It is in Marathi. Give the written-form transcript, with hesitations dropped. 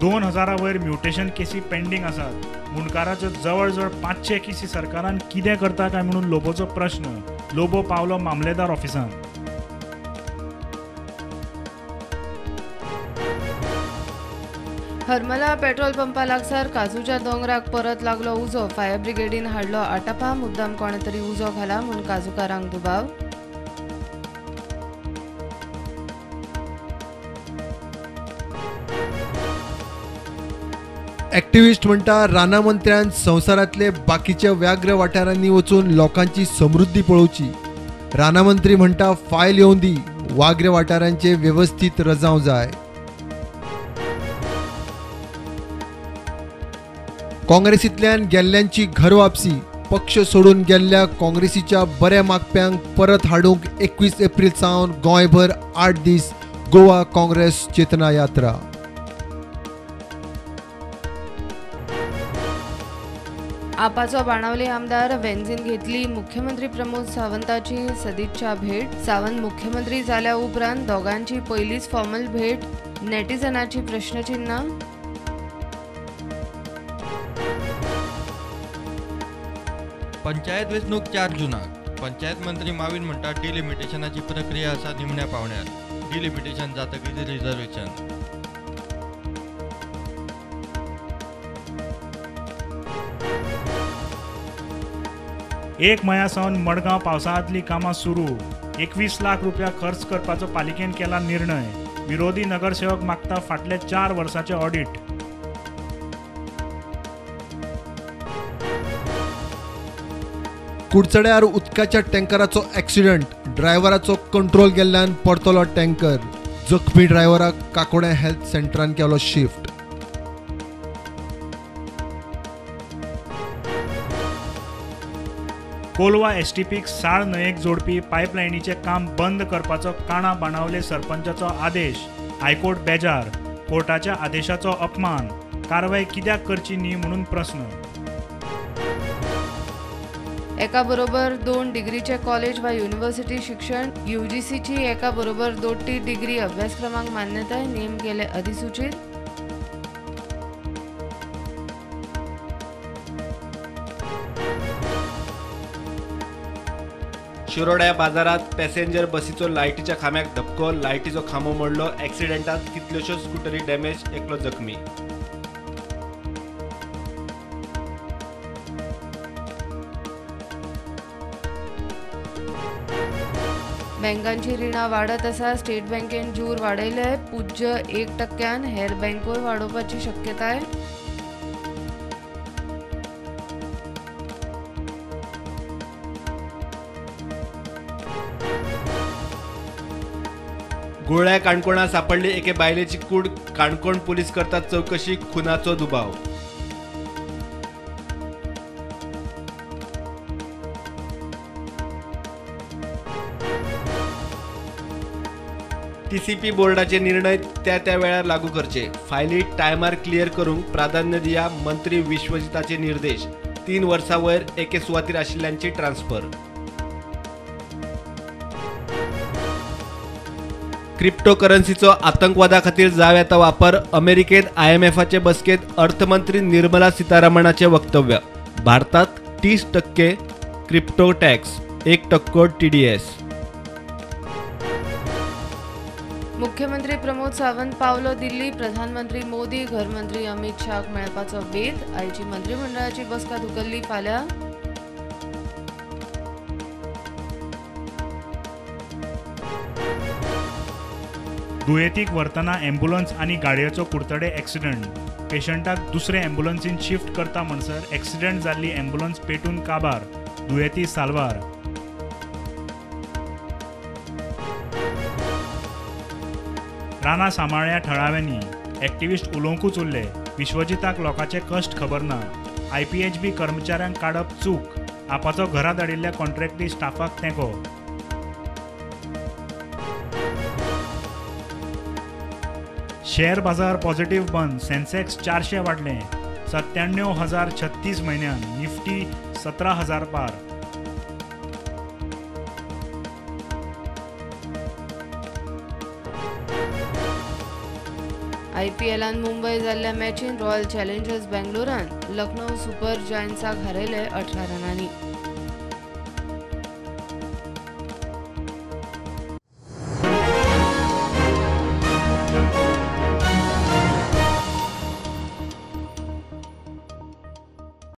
2000 वयर म्युटेशन केसी पेंडिंग आसात. मुणकाराच्यो जवळ 500 केसी सरकारान कितें करता काय म्हणून लोबोचो प्रश्न. लोबो पावलो मामलेदार ऑफिसांत. हरमला पेट्रोल पंपा लागसार काजूच्या दोंगराक परत लागलो उजो. फायर ब्रिगेडीन हाडलो आटापा. मुद्दाम कोणे तरी उजो घाला म्हूण काजूकारांक दुबाव. ॲक्टिव्हिस्ट म्हणटा राना मंत्र्यान संवसारांतले बाकीच्या व्याघ्र वाठारांनी वचून लोकांची समृद्धी पळोवची. राना मंत्री म्हणटा फायल येवन दी, वाघ्र वाठारांचे वेवस्थीत रजाव जाय. काँग्रेसींतल्यान गेल्ल्यांची घर वापसी. पक्ष सोडून गेल्ल्या काँग्रेसीच्या बऱ्या मागप्यांक परत हाडूंक 21 एप्रिल सावन गोंयभर 8 दीस गोवा काँग्रेस चेतना यात्रा. आपाचो बाणावले आमदार वेंझीन घेतली मुख्यमंत्री प्रमोद सावंताची सदिच्छा भेट. सावंत मुख्यमंत्री जाल्या उपरांत दोगांची पयलीच फॉर्मल भेट. नेटिझनाची प्रश्नचिन्ह. पंचायत वेंचणूक 4 जुनाक. पंचायत मंत्री माविन म्हणटा डिलिमिटेशनाची प्रक्रिया आसा निमण्या पावण्यार. Delimitation जातकीच reservation. एक मया सावन मडगांव पावसाळ्यांतली कामां सुरू. 21 लाख रुपया खर्च करपाचो पालिकेन केला निर्णय. विरोधी नगरसेवक मागता फाटले 4 वर्सांचे ऑडिट. कुडचड्यार उदकाच्या टँकराचो ॲक्सिडंट. ड्रायव्हराचो कंट्रोल गेल्ल्यान पडतलो टँकर. जखमी ड्रायव्हराक काकोडे हेल्थ सेंटरान केलो शिफ्ट. कोलवा एसटीपीक साळ न्हंयेक जोडपी पायपलायनीचें काम बंद करपाचो काणा बाणावले सरपंचाचो आदेश. हायकोर्ट बेजार. कोर्टाच्या आदेशाचो अपमान. कारवाय कित्याक करची न्ही म्हणून प्रस्न. एका बरोबर 2 डिग्रीचे कॉलेज वा युनिव्हर्सिटी शिक्षण. UGCची एका बरोबर 2 डिग्री अभ्यासक्रमांक मान्यताय. नेम केले अधिसूचित. शिरोड्या बाजारात पॅसेंजर बसीचो लायटीच्या खांब्याक धपको. लायटीचो खांबो मोडलो. ॲक्सिडेंटात कितल्योश्योच स्कूटरी डॅमेज. एकलो जखमी. बँकांची रिणां वाडत आसा. स्टेट बँकेन जूर वाडयले. पूज्य 1% हेर बँकोय वाडोवपाची शक्यताय. गुळ्या काणकोणां सापडली एके बायलेची कूड. काणकोण पुलीस करतात चौकशी. खुनाचो दुबाव. TCP बोर्डाचे निर्णय त्या वेळार लागू करचे. फायली टायमार क्लियर करूंक प्राधान्य दिया. मंत्री विश्वजिताचे निर्देश. 3 वर्सां वयर एके सुवातीर आशिल्ल्यांची ट्रान्सफर. क्रिप्टोकरन्सीचो आतंकवादा खातीर जाव येता वापर. अमेरिकेत IMFचे बसकेत अर्थमंत्री निर्मला सीतारामनाचे वक्तव्य. भारतात 30% क्रिप्टो टॅक्स, 1% TDS. मुख्यमंत्री प्रमोद सावंत पावलो दिल्ली. प्रधानमंत्री मोदी घरमंत्री अमित शाहक मेळपाचो बेत. आयची मंत्रिमंडळाची बसका धुकल्ली फाल्यां. दुयेंतीक व्हरतना अँब्युलन्स आनी गाडयेचो कुडतडे ॲक्सिडंट. पेशंटाक दुसरे अँब्युलन्सीन शिफ्ट करता म्हणसर ॲक्सिडंट जाल्ली अँब्युलन्स पेटून काबार. दुयेंती साल्वार. रानां सांबाळ्ळ्या थळाव्यांनी. ॲक्टिव्हिस्ट उलोवंकूच उरले. विश्वजिताक लोकांचे कश्ट खबर ना. IPHB कर्मचाऱ्यांक काडप चूक. आपाचो घरा धाडिल्ल्या कॉन्ट्रॅक्टी स्टाफाक तेंको. शेअर बाजार पॉझिटिव्ह बंद. सेन्सेक्स 400 वाडले. 97,036 म्हयन्यान. निफ्टी 17,000 पार. IPLान मुंबय जाल्ल्या मॅचीन रॉयल चॅलेंजर्स बेंगलोरान लखनौ सुपर जायंट्साक हारयले 18 रनांनी.